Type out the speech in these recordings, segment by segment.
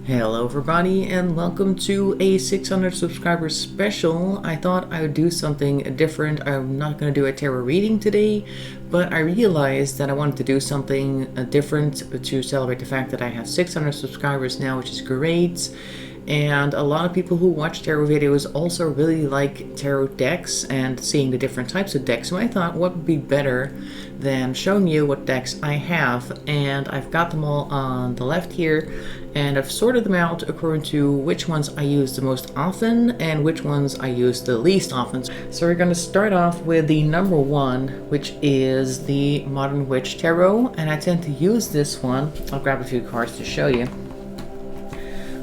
Hello everybody and welcome to a 600 subscribers special. I thought I would do something different. I'm not going to do a tarot reading today, but I realized that I wanted to do something different to celebrate the fact that I have 600 subscribers now, which is great. And a lot of people who watch tarot videos also really like tarot decks and seeing the different types of decks. So I thought, what would be better than showing you what decks I have? And I've got them all on the left here, and I've sorted them out according to which ones I use the most often and which ones I use the least often. So we're going to start off with the number one, which is the Modern Witch Tarot, and I tend to use this one. I'll grab a few cards to show you.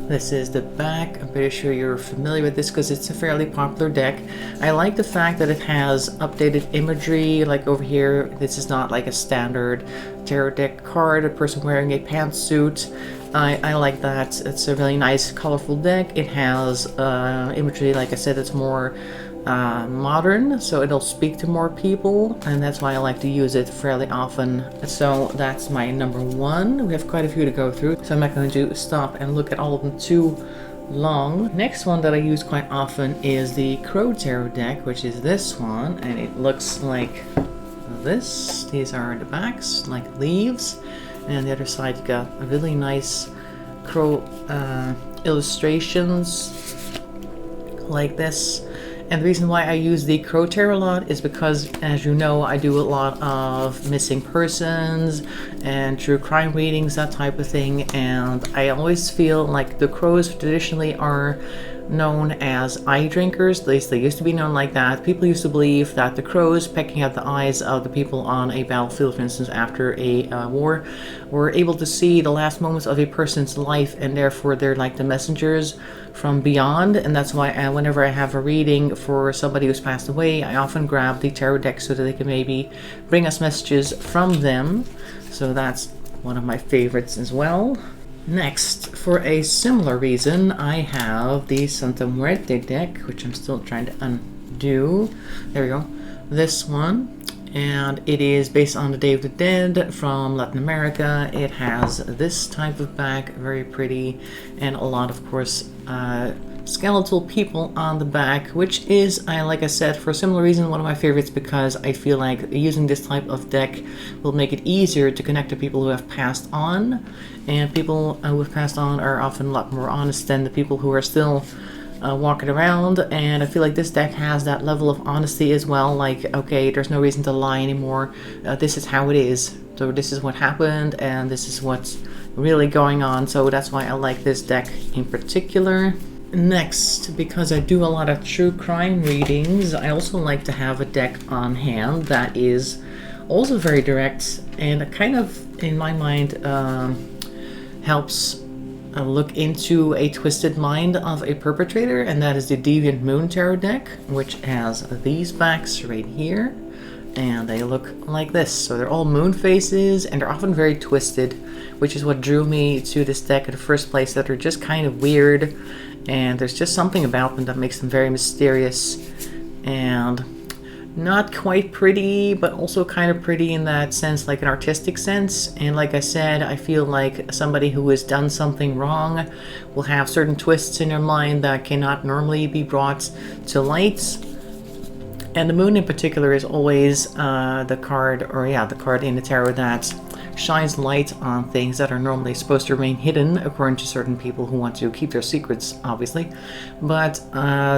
This is the back. I'm pretty sure you're familiar with this because it's a fairly popular deck. I like the fact that it has updated imagery, like over here. This is not like a standard tarot deck card, a person wearing a pantsuit. I like that. It's a really nice, colorful deck. It has imagery, like I said, it's more modern, so it'll speak to more people, and that's why I like to use it fairly often. So that's my number one. We have quite a few to go through, so I'm not going to stop and look at all of them too long. Next one that I use quite often is the Crow Tarot deck, which is this one, and it looks like this. These are the backs, like leaves, and on the other side you got a really nice crow illustrations like this. And the reason why I use the Crow Tarot a lot is because, as you know, I do a lot of missing persons and true crime readings, that type of thing, and I always feel like the crows traditionally are known as eye drinkers. At least they used to be known like that. People used to believe that the crows pecking at the eyes of the people on a battlefield, for instance, after a war, were able to see the last moments of a person's life, and therefore they're like the messengers from beyond. And that's why whenever I have a reading for somebody who's passed away, I often grab the tarot deck so that they can maybe bring us messages from them. So that's one of my favorites as well. Next, for a similar reason, I have the Santa Muerte deck, which I'm still trying to undo. There we go. This one. And it is based on the Day of the Dead from Latin America. It has this type of back, very pretty, and a lot, of course, skeletal people on the back, which is, like I said, for a similar reason, one of my favorites, because I feel like using this type of deck will make it easier to connect to people who have passed on, and people who have passed on are often a lot more honest than the people who are still walking around. And I feel like this deck has that level of honesty as well, like, okay, there's no reason to lie anymore, this is how it is, so this is what happened and this is what's really going on. So that's why I like this deck in particular. Next, because I do a lot of true crime readings, I also like to have a deck on hand that is also very direct and kind of, in my mind, helps look into a twisted mind of a perpetrator, and that is the Deviant Moon Tarot deck, which has these backs right here, and they look like this. So they're all moon faces, and they're often very twisted, which is what drew me to this deck in the first place, that they're just kind of weird, and there's just something about them that makes them very mysterious and not quite pretty, but also kind of pretty in that sense, like an artistic sense. And like I said, I feel like somebody who has done something wrong will have certain twists in their mind that cannot normally be brought to light. And the moon in particular is always the card in the tarot that shines light on things that are normally supposed to remain hidden, according to certain people who want to keep their secrets, obviously. But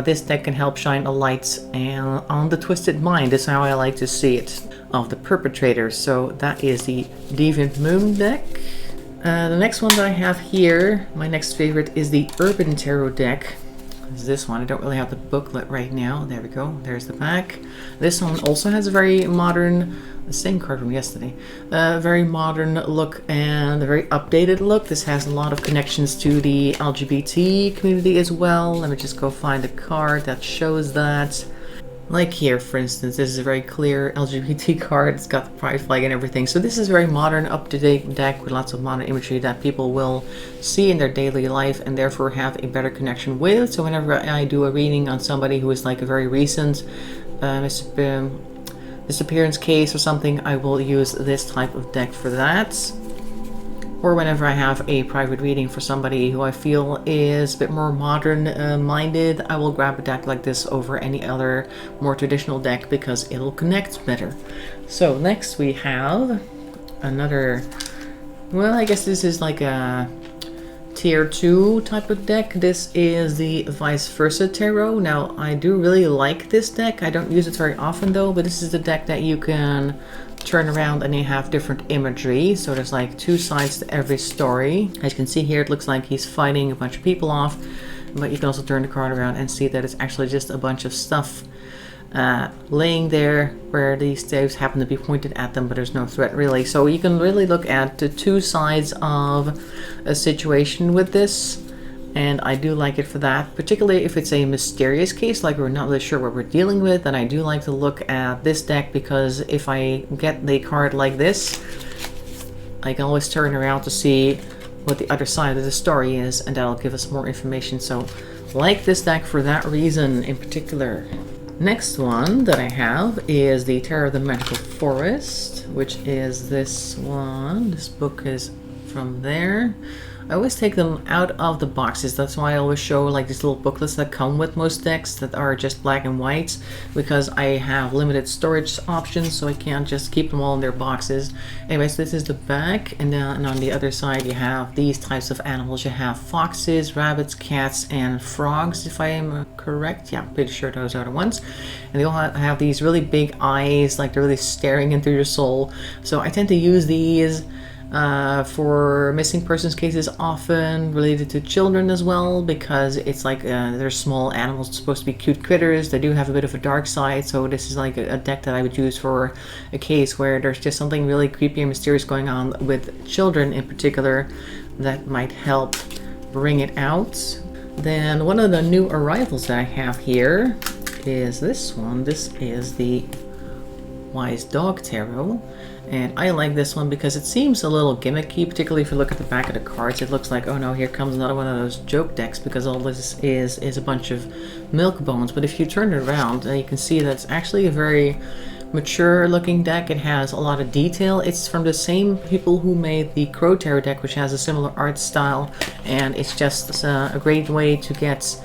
this deck can help shine a light on the twisted mind, is how I like to see it, of the perpetrator. So that is the Deviant Moon deck. The next one that I have here, my next favorite, is the Urban Tarot deck. Is this one. I don't really have the booklet right now. There we go. There's the back. This one also has a very modern, the same card from yesterday, very modern look and a very updated look. This has a lot of connections to the LGBT community as well. Let me just go find a card that shows that. Like here, for instance, this is a very clear LGBT card. It's got the pride flag and everything. So this is a very modern, up-to-date deck with lots of modern imagery that people will see in their daily life and therefore have a better connection with. So whenever I do a reading on somebody who is like a very recent disappearance case or something, I will use this type of deck for that. or whenever I have a private reading for somebody who I feel is a bit more modern minded, I will grab a deck like this over any other more traditional deck because it'll connect better. So next we have another, well, I guess this is like a tier 2 type of deck. This is the Vice Versa Tarot. Now, I do really like this deck. I don't use it very often though, but this is the deck that you can turn around and you have different imagery. So there's like 2 sides to every story. As you can see here, it looks like he's fighting a bunch of people off, but you can also turn the card around and see that it's actually just a bunch of stuff laying there where these staves happen to be pointed at them, but there's no threat really. So you can really look at the 2 sides of a situation with this, and I do like it for that, particularly if it's a mysterious case, like we're not really sure what we're dealing with. And I do like to look at this deck because if I get the card like this, I can always turn around to see what the other side of the story is, and that'll give us more information. So like this deck for that reason in particular. Next one that I have is the Tarot of the Magical Forest, which is this one. This book is from there. I always take them out of the boxes. That's why I always show like these little booklets that come with most decks that are just black and white, because I have limited storage options, so I can't just keep them all in their boxes. Anyways, this is the back, and on the other side you have these types of animals. You have foxes, rabbits, cats, and frogs, if I am correct. Yeah, I'm pretty sure those are the ones. And they all have these really big eyes, like they're really staring into your soul. So I tend to use these for missing persons cases, often related to children as well, because it's like they're small animals, supposed to be cute critters. They do have a bit of a dark side, so this is like a deck that I would use for a case where there's just something really creepy and mysterious going on with children in particular that might help bring it out. Then one of the new arrivals that I have here is this one. This is the Wise Dog Tarot. And I like this one because it seems a little gimmicky, particularly if you look at the back of the cards. It looks like, oh no, here comes another one of those joke decks, because all this is a bunch of milk bones. But if you turn it around, you can see that it's actually a very mature looking deck. It has a lot of detail. It's from the same people who made the Crow Tarot deck, which has a similar art style, and it's just a great way to get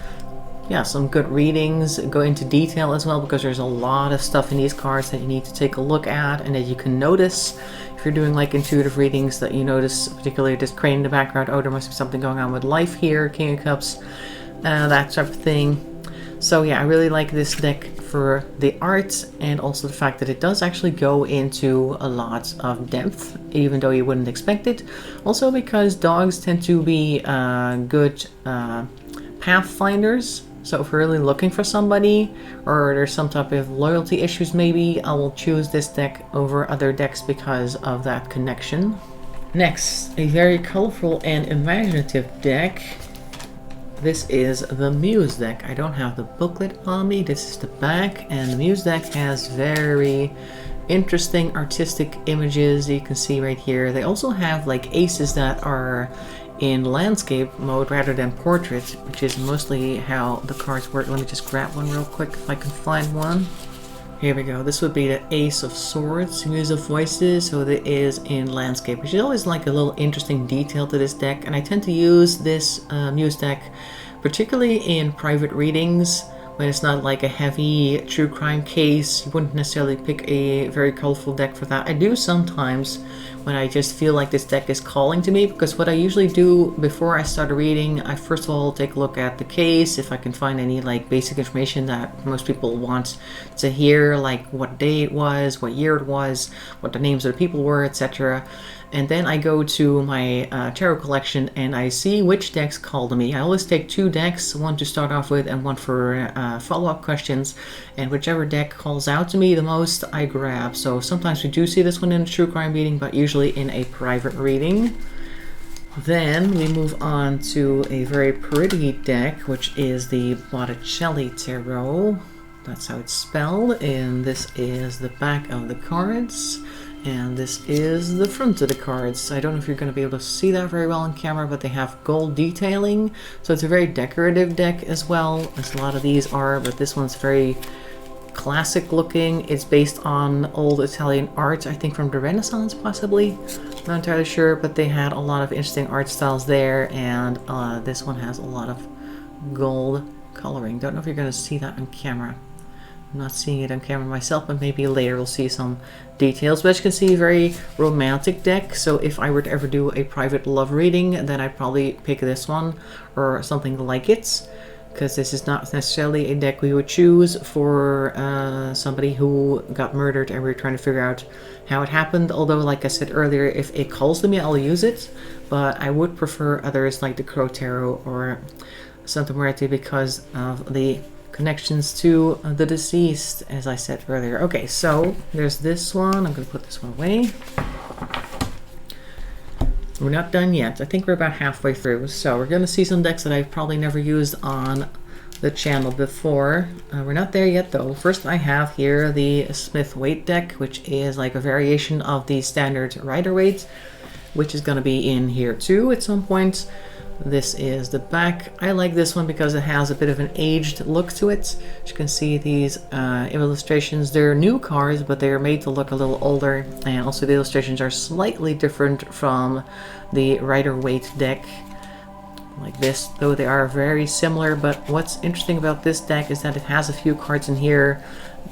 some good readings, go into detail as well, because there's a lot of stuff in these cards that you need to take a look at and that you can notice. If you're doing like intuitive readings, that you notice, particularly this crane in the background, oh, there must be something going on with life here, King of Cups, that type of thing. So yeah, I really like this deck for the art, and also the fact that it does actually go into a lot of depth, even though you wouldn't expect it. Also because dogs tend to be good pathfinders. So if we're really looking for somebody, or there's some type of loyalty issues maybe, I will choose this deck over other decks because of that connection. Next, a very colorful and imaginative deck. This is the Muse deck. I don't have the booklet on me. This is the back, and the Muse deck has very interesting artistic images you can see right here. They also have like aces that are in landscape mode rather than portrait, which is mostly how the cards work. Let me just grab one real quick if I can find one. Here we go. This would be the Ace of Swords, Muse of Voices, so it is in landscape, which is always like a little interesting detail to this deck. And I tend to use this Muse deck particularly in private readings, when it's not like a heavy true crime case. You wouldn't necessarily pick a very colorful deck for that. I do sometimes when I just feel like this deck is calling to me, because what I usually do before I start a reading, I first of all take a look at the case, if I can find any like basic information that most people want to hear, like what day it was, what year it was, what the names of the people were, etc. And then I go to my tarot collection and I see which decks call to me. I always take 2 decks, one to start off with and one for follow-up questions. And whichever deck calls out to me the most, I grab. So sometimes we do see this one in a true crime reading, but usually in a private reading. Then we move on to a very pretty deck, which is the Botticelli Tarot. That's how it's spelled. And this is the back of the cards. And this is the front of the cards. I don't know if you're going to be able to see that very well on camera, but they have gold detailing. So it's a very decorative deck as well, as a lot of these are, but this one's very classic looking. It's based on old Italian art, I think from the Renaissance possibly. Not entirely sure, but they had a lot of interesting art styles there, and this one has a lot of gold coloring. Don't know if you're going to see that on camera. I'm not seeing it on camera myself, but maybe later we'll see some details. But as you can see, very romantic deck. So if I were to ever do a private love reading, then I'd probably pick this one or something like it, because this is not necessarily a deck we would choose for somebody who got murdered and we're trying to figure out how it happened. Although, like I said earlier, if it calls to me, I'll use it. But I would prefer others like the Crow Tarot or Santa Muerte because of the connections to the deceased, as I said earlier. Okay, so there's this one. I'm going to put this one away. We're not done yet. I think we're about halfway through. So we're going to see some decks that I've probably never used on the channel before. We're not there yet though. First I have here the Smith-Waite deck, which is like a variation of the standard Rider-Waite, which is going to be in here too at some point. This is the back. I like this one because it has a bit of an aged look to it. As you can see, these illustrations, they're new cards, but they're made to look a little older. And also the illustrations are slightly different from the Rider-Waite deck, like this, though they are very similar. But what's interesting about this deck is that it has a few cards in here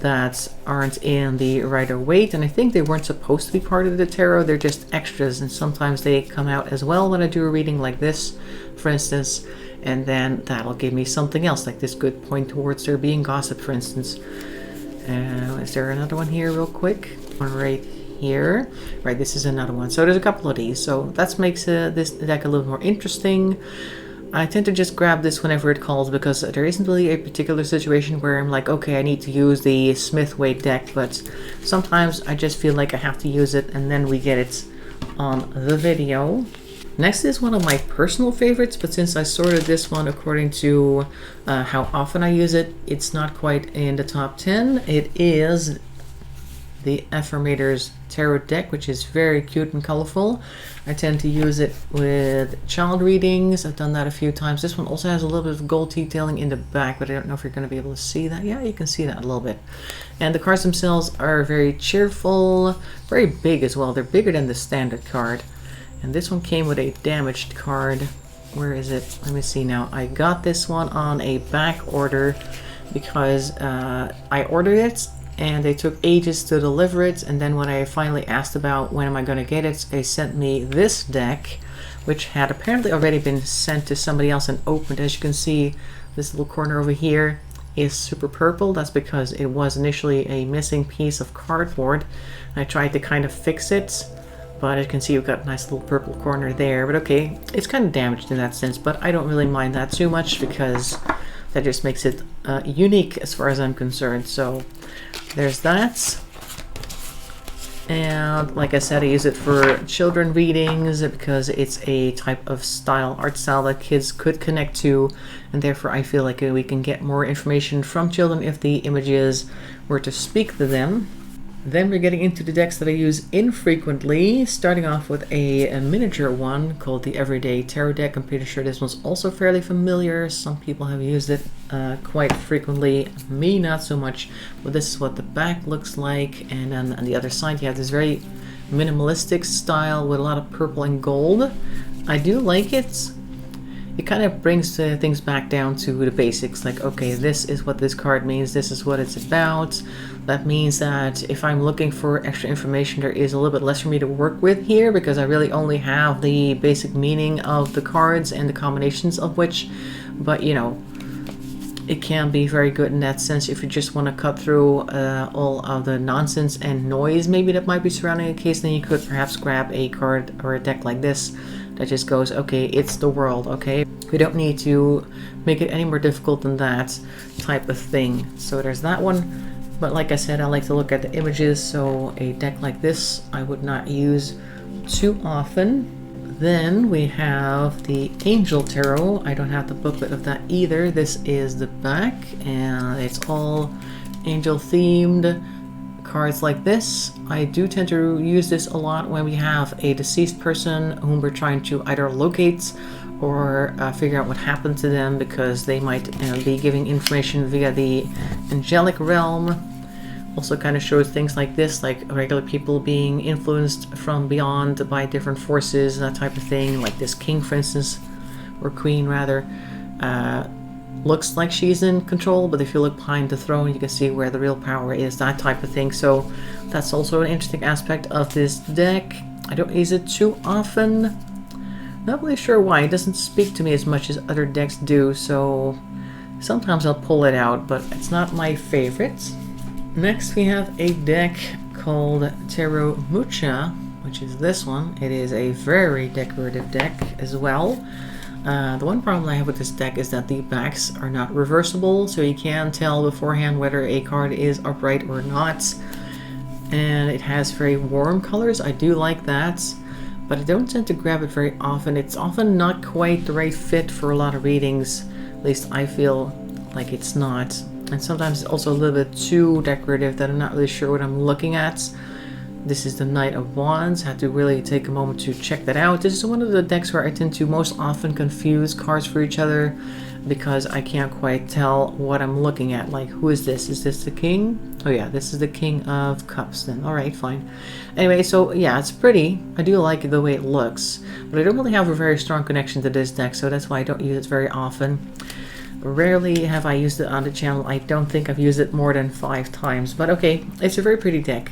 that aren't in the Rider-Waite, and I think they weren't supposed to be part of the tarot. They're just extras, and sometimes they come out as well when I do a reading like this, for instance, and then that'll give me something else, like this could point towards there being gossip, for instance. Is there another one here real quick? One right here. Right, this is another one. So there's a couple of these, so that makes this deck a little more interesting. I tend to just grab this whenever it calls because there isn't really a particular situation where I'm like, okay, I need to use the Smith-Waite deck, but sometimes I just feel like I have to use it, and then we get it on the video. Next is one of my personal favorites, but since I sorted this one according to how often I use it, it's not quite in the top 10. It is the Affirmators Tarot deck, which is very cute and colorful. I tend to use it with child readings. I've done that a few times. This one also has a little bit of gold detailing in the back, but I don't know if you're going to be able to see that. Yeah, you can see that a little bit. And the cards themselves are very cheerful, very big as well. They're bigger than the standard card. And this one came with a damaged card. Where is it? Let me see now. I got this one on a back order because I ordered it and they took ages to deliver it, and then when I finally asked about when am I going to get it, they sent me this deck, which had apparently already been sent to somebody else and opened. As you can see, this little corner over here is super purple. That's because it was initially a missing piece of cardboard. I tried to kind of fix it, but as you can see, you've got a nice little purple corner there. But okay, it's kind of damaged in that sense, but I don't really mind that too much because that just makes it unique as far as I'm concerned. So there's that. And like I said, I use it for children readings because it's a type of art style that kids could connect to, and therefore I feel like we can get more information from children if the images were to speak to them. Then we're getting into the decks that I use infrequently, starting off with a miniature one called the Everyday Tarot deck. I'm pretty sure this one's also fairly familiar. Some people have used it quite frequently, me not so much. But this is what the back looks like, and then on the other side you have this very minimalistic style with a lot of purple and gold. I do like it. It kind of brings things back down to the basics, like, okay, this is what this card means, this is what it's about. That means that if I'm looking for extra information, there is a little bit less for me to work with here because I really only have the basic meaning of the cards and the combinations of which. But, you know, it can be very good in that sense if you just want to cut through all of the nonsense and noise maybe that might be surrounding a case. Then you could perhaps grab a card or a deck like this that just goes, okay, it's the world, okay? We don't need to make it any more difficult than that type of thing. So there's that one. But like I said, I like to look at the images, so a deck like this I would not use too often. Then we have the Angel Tarot. I don't have the booklet of that either. This is the back, and it's all angel themed cards like this. I do tend to use this a lot when we have a deceased person whom we're trying to either locate or figure out what happened to them, because they might be giving information via the angelic realm. Also kind of shows things like this, like regular people being influenced from beyond by different forces, that type of thing. Like this king, for instance, or queen rather, looks like she's in control, but if you look behind the throne, you can see where the real power is, that type of thing. So that's also an interesting aspect of this deck. I don't use it too often. Not really sure why. It doesn't speak to me as much as other decks do, so sometimes I'll pull it out, but it's not my favorite. Next we have a deck called Tero, which is this one. It is a very decorative deck as well. The one problem I have with this deck is that the backs are not reversible, so you can tell beforehand whether a card is upright or not. And it has very warm colors. I do like that, but I don't tend to grab it very often. It's often not quite the right fit for a lot of readings. At least I feel like it's not. And sometimes it's also a little bit too decorative that I'm not really sure what I'm looking at. This is the Knight of Wands. I had to really take a moment to check that out. This is one of the decks where I tend to most often confuse cards for each other because I can't quite tell what I'm looking at. Like, who is this? Is this the King? Oh yeah, this is the King of Cups then. Alright, fine. Anyway, so yeah, it's pretty. I do like the way it looks, but I don't really have a very strong connection to this deck, so that's why I don't use it very often. Rarely have I used it on the channel. I don't think I've used it more than 5 times, but okay, it's a very pretty deck.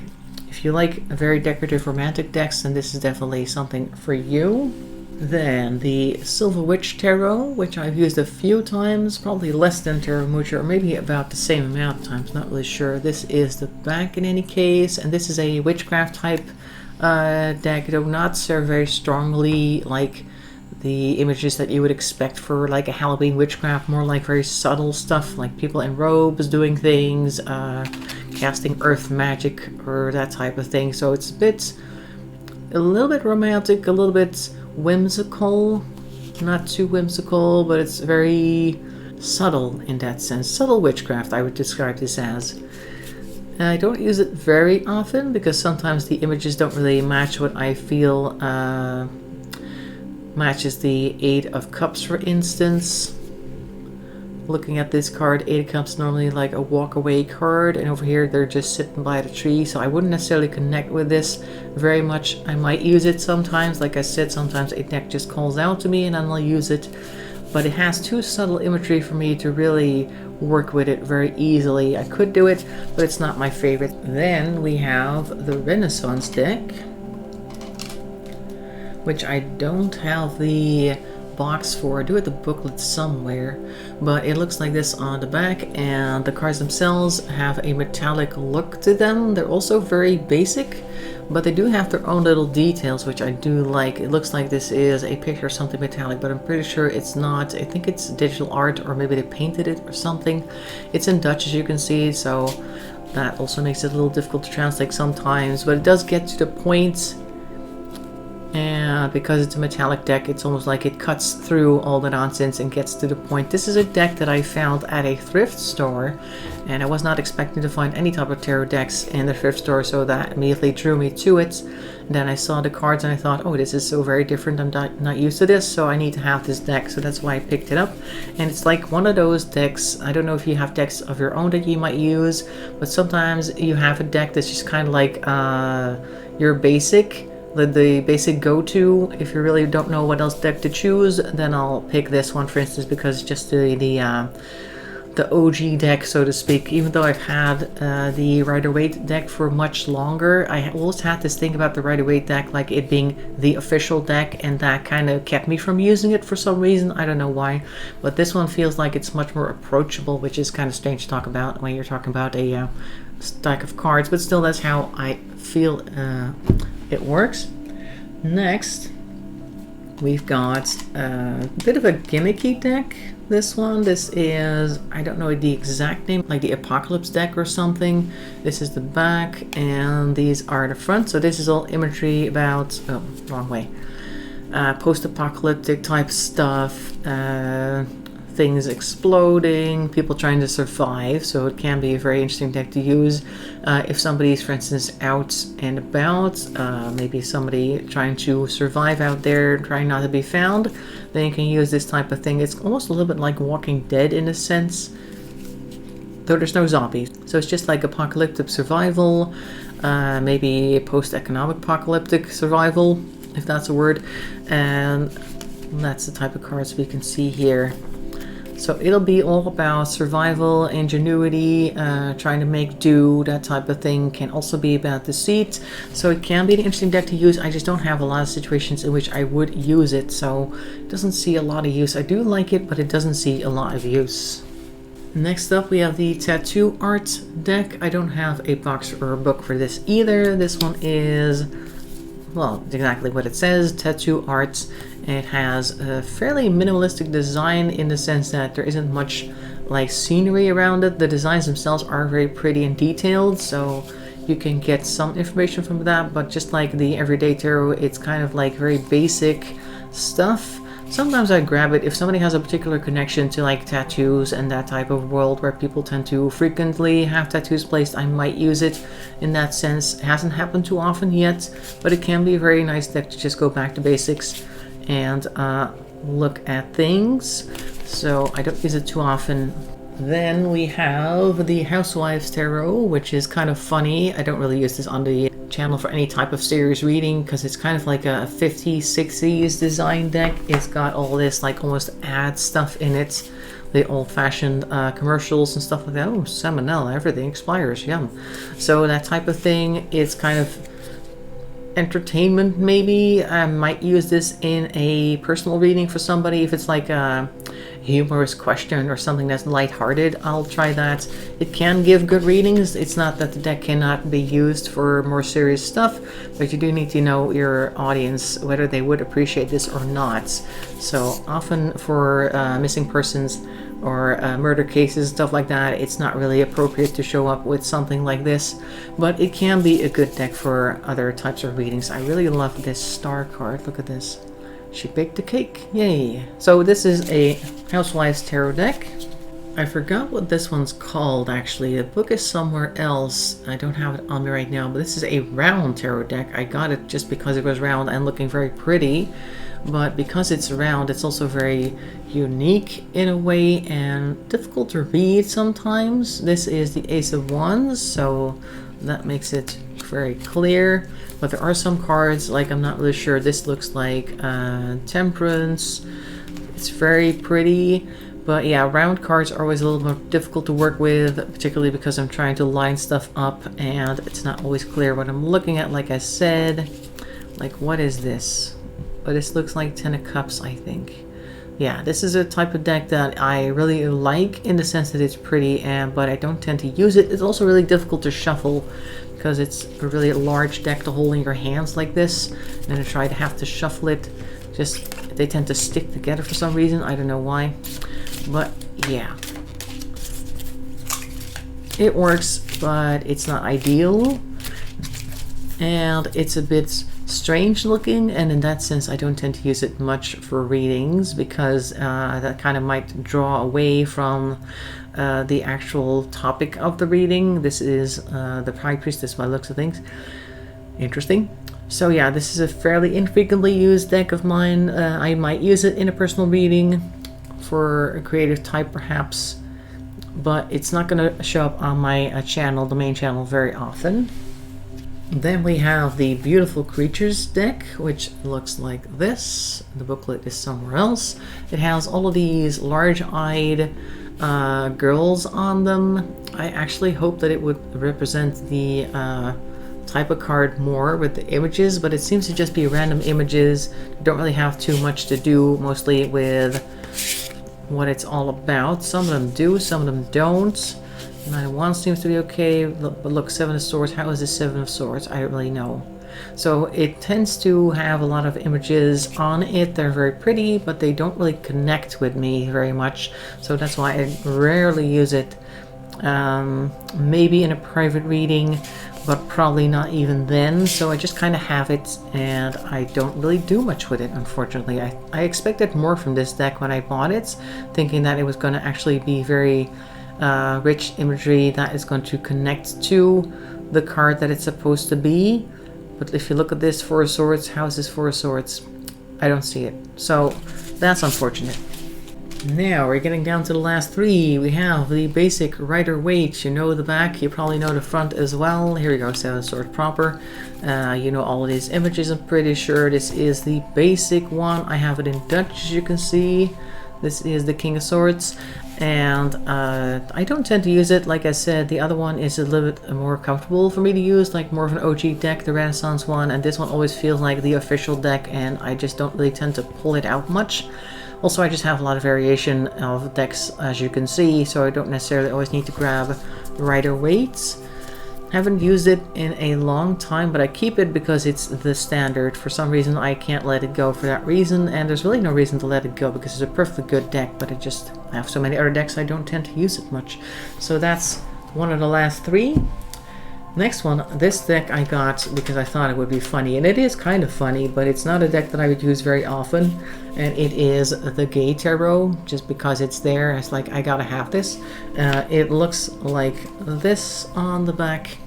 If you like very decorative romantic decks, then this is definitely something for you. Then the Silver Witch Tarot, which I've used a few times, probably less than Tero Mucha, or maybe about the same amount of times, not really sure. This is the back in any case, and this is a witchcraft type deck. It do not serve very strongly like the images that you would expect for like a Halloween witchcraft, more like very subtle stuff, like people in robes doing things, casting earth magic or that type of thing. So it's a little bit romantic, a little bit whimsical, not too whimsical, but it's very subtle in that sense. Subtle witchcraft, I would describe this as. I don't use it very often because sometimes the images don't really match what I feel matches the Eight of Cups, for instance. Looking at this card, Eight of Cups normally like a walk away card, and over here they're just sitting by the tree, so I wouldn't necessarily connect with this very much. I might use it sometimes. Like I said, sometimes a deck just calls out to me and then I'll use it, but it has too subtle imagery for me to really work with it very easily. I could do it, but it's not my favorite. Then we have the Renaissance deck, which I don't have the box for. I do have the booklet somewhere, but it looks like this on the back, and the cards themselves have a metallic look to them. They're also very basic, but they do have their own little details, which I do like. It looks like this is a picture of something metallic, but I'm pretty sure it's not. I think it's digital art, or maybe they painted it or something. It's in Dutch, as you can see, so that also makes it a little difficult to translate sometimes, but it does get to the point. And because it's a metallic deck, it's almost like it cuts through all the nonsense and gets to the point. This is a deck that I found at a thrift store, and I was not expecting to find any type of tarot decks in the thrift store, so that immediately drew me to it. And then I saw the cards and I thought, oh, this is so very different. I'm not used to this, so I need to have this deck. So that's why I picked it up. And it's like one of those decks. I don't know if you have decks of your own that you might use, but sometimes you have a deck that's just kind of like your basic. The basic go-to. If you really don't know what else deck to choose, then I'll pick this one, for instance, because it's just the OG deck, so to speak. Even though I've had the Rider-Waite deck for much longer, I always had this thing about the Rider-Waite deck like it being the official deck, and that kind of kept me from using it for some reason. I don't know why, but this one feels like it's much more approachable, which is kind of strange to talk about when you're talking about a stack of cards, but still that's how I feel it works. Next, we've got a bit of a gimmicky deck. This is, I don't know the exact name, like the Apocalypse deck or something. This is the back, and these are the front. So this is all imagery about, oh, wrong way, post-apocalyptic type stuff, things exploding, people trying to survive, so it can be a very interesting deck to use if somebody's, for instance, out and about, maybe somebody trying to survive out there, trying not to be found, then you can use this type of thing. It's almost a little bit like Walking Dead in a sense. though there's no zombies. So it's just like apocalyptic survival, maybe post-economic apocalyptic survival, if that's a word. And that's the type of cards we can see here. So it'll be all about survival, ingenuity, trying to make do, that type of thing. Can also be about deceit. So it can be an interesting deck to use. I just don't have a lot of situations in which I would use it. So it doesn't see a lot of use. I do like it, but it doesn't see a lot of use. Next up, we have the Tattoo Art deck. I don't have a box or a book for this either. This one is, well, exactly what it says, Tattoo Art. It has a fairly minimalistic design in the sense that there isn't much like scenery around it. The designs themselves are very pretty and detailed, so you can get some information from that, but just like the everyday tarot, it's kind of like very basic stuff. Sometimes I grab it if somebody has a particular connection to like tattoos and that type of world where people tend to frequently have tattoos placed. I might use it in that sense. It hasn't happened too often yet, but it can be a very nice deck to just go back to basics and look at things. So I don't use it too often. Then we have the Housewives Tarot, which is kind of funny. I don't really use this on the channel for any type of serious reading because it's kind of like a 50s, 60s design deck. It's got all this like almost ad stuff in it. The old-fashioned commercials and stuff like that. Oh, salmonella, everything expires, yum. So that type of thing, it's kind of entertainment maybe. I might use this in a personal reading for somebody if it's like a humorous question or something that's lighthearted. I'll try that. It can give good readings. It's not that the deck cannot be used for more serious stuff, but you do need to know your audience, whether they would appreciate this or not. So often for missing persons or murder cases, stuff like that, it's not really appropriate to show up with something like this, but it can be a good deck for other types of readings. I really love this star card. Look at this. She baked a cake. Yay. So this is a Housewives Tarot deck. I forgot what this one's called actually. The book is somewhere else. I don't have it on me right now, but this is a round tarot deck. I got it just because it was round and looking very pretty. But because it's round, it's also very unique in a way and difficult to read sometimes. This is the Ace of Wands, so that makes it very clear. But there are some cards, like I'm not really sure. This looks like Temperance. It's very pretty. But yeah, round cards are always a little more difficult to work with, particularly because I'm trying to line stuff up and it's not always clear what I'm looking at, like I said. Like, what is this? But this looks like 10 of Cups, I think. Yeah, this is a type of deck that I really like in the sense that it's pretty, but I don't tend to use it. It's also really difficult to shuffle because it's a really large deck to hold in your hands like this. And then I have to shuffle it. Just, they tend to stick together for some reason. I don't know why. But yeah. It works, but it's not ideal. And it's a bit strange looking, and in that sense I don't tend to use it much for readings because that kind of might draw away from the actual topic of the reading. This is the High Priestess by the looks of things. Interesting. So yeah, this is a fairly infrequently used deck of mine. I might use it in a personal reading for a creative type perhaps, but it's not going to show up on my channel, the main channel, very often. Then we have the Beautiful Creatures deck, which looks like this. The booklet is somewhere else. It has all of these large-eyed girls on them. I actually hope that it would represent the type of card more with the images, but it seems to just be random images. Don't really have too much to do, mostly with what it's all about. Some of them do, some of them don't. 9 of Wands seems to be okay, but look, 7 of Swords. How is this 7 of Swords? I don't really know. So it tends to have a lot of images on it. They're very pretty, but they don't really connect with me very much. So that's why I rarely use it. Maybe in a private reading, but probably not even then. So I just kind of have it, and I don't really do much with it, unfortunately. I expected more from this deck when I bought it, thinking that it was going to actually be very rich imagery that is going to connect to the card that it's supposed to be. But if you look at this 4 of Swords, how is this 4 of Swords? I don't see it. So that's unfortunate. Now we're getting down to the last three. We have the basic Rider Waite. You know the back, you probably know the front as well. Here we go, Seven of Swords proper. You know all of these images, I'm pretty sure. This is the basic one. I have it in Dutch, as you can see. This is the King of Swords. And I don't tend to use it. Like I said, the other one is a little bit more comfortable for me to use, like more of an OG deck, the Renaissance one. And this one always feels like the official deck, and I just don't really tend to pull it out much. Also, I just have a lot of variation of decks, as you can see, so I don't necessarily always need to grab Rider Waite. Haven't used it in a long time, but I keep it because it's the standard. For some reason, I can't let it go for that reason, and there's really no reason to let it go because it's a perfectly good deck, but I have so many other decks I don't tend to use it much. So that's one of the last three. Next one, this deck I got because I thought it would be funny, and it is kind of funny, but it's not a deck that I would use very often, and it is the Gay Tarot, just because it's there. It's like, I gotta have this. It looks like this on the back.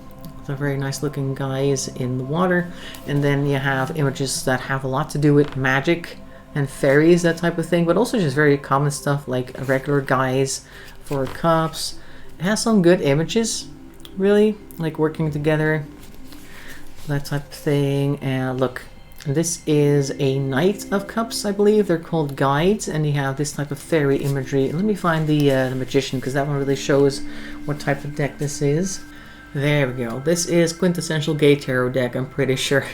They're very nice looking guys in the water, and then you have images that have a lot to do with magic and fairies, that type of thing, but also just very common stuff like regular guys, 4 cups. It has some good images, really, like working together, that type of thing. And look, this is a Knight of Cups, I believe. They're called guides, and you have this type of fairy imagery. Let me find the Magician, because that one really shows what type of deck this is. There we go. This is quintessential Gay Tarot deck, I'm pretty sure.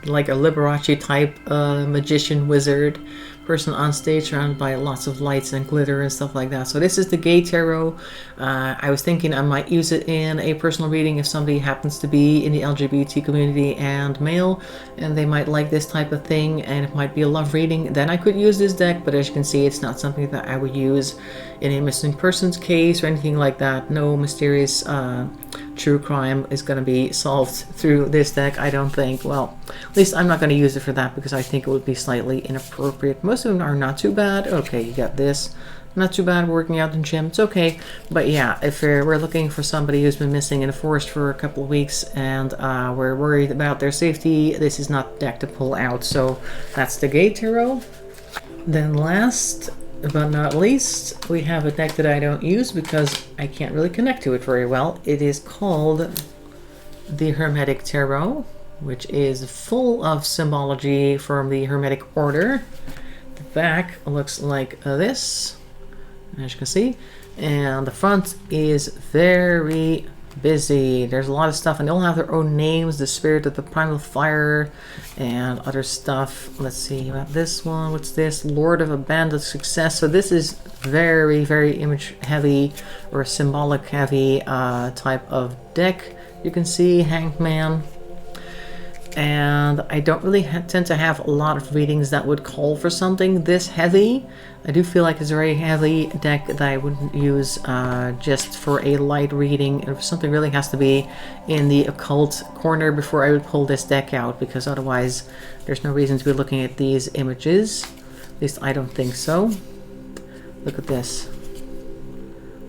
Like a Liberace type magician wizard person on stage surrounded by lots of lights and glitter and stuff like that. So this is the Gay Tarot. I was thinking I might use it in a personal reading if somebody happens to be in the LGBT community and male, and they might like this type of thing, and it might be a love reading. Then I could use this deck, but as you can see, it's not something that I would use in a missing persons case or anything like that. No mysterious true crime is going to be solved through this deck, I don't think. Well, at least I'm not going to use it for that because I think it would be slightly inappropriate. Most of them are not too bad. Okay, you got this. Not too bad, working out in the gym. It's okay. But yeah, if we're looking for somebody who's been missing in the forest for a couple of weeks and we're worried about their safety, this is not the deck to pull out. So that's the Gay Tarot. Then last but not least, we have a deck that I don't use because I can't really connect to it very well. It is called the Hermetic Tarot, which is full of symbology from the Hermetic Order. The back looks like this, as you can see, and the front is very busy. There's a lot of stuff, and they all have their own names. The Spirit of the Primal Fire and other stuff. Let's see about this one. What's this? Lord of Abandoned Success. So this is very, very image heavy or symbolic heavy type of deck. You can see Hanged Man. And I don't really tend to have a lot of readings that would call for something this heavy. I do feel like it's a very heavy deck that I wouldn't use just for a light reading. If something really has to be in the occult corner before I would pull this deck out, because otherwise there's no reason to be looking at these images. At least I don't think so. Look at this.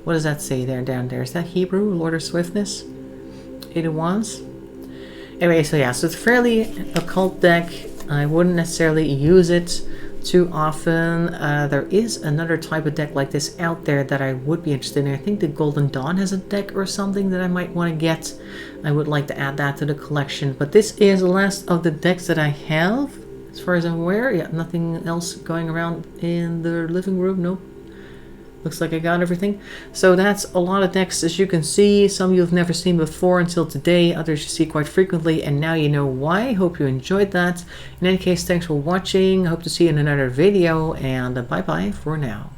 What does that say there down there? Is that Hebrew? Lord of Swiftness? 8 of Wands? Anyway, so yeah, so it's a fairly occult deck. I wouldn't necessarily use it too often. There is another type of deck like this out there that I would be interested in. I think the Golden Dawn has a deck or something that I might want to get. I would like to add that to the collection. But this is the last of the decks that I have, as far as I'm aware. Yeah, nothing else going around in the living room. Nope. Looks like I got everything. So that's a lot of decks, as you can see. Some you've never seen before until today. Others you see quite frequently, and now you know why. Hope you enjoyed that. In any case, thanks for watching. Hope to see you in another video, and bye-bye for now.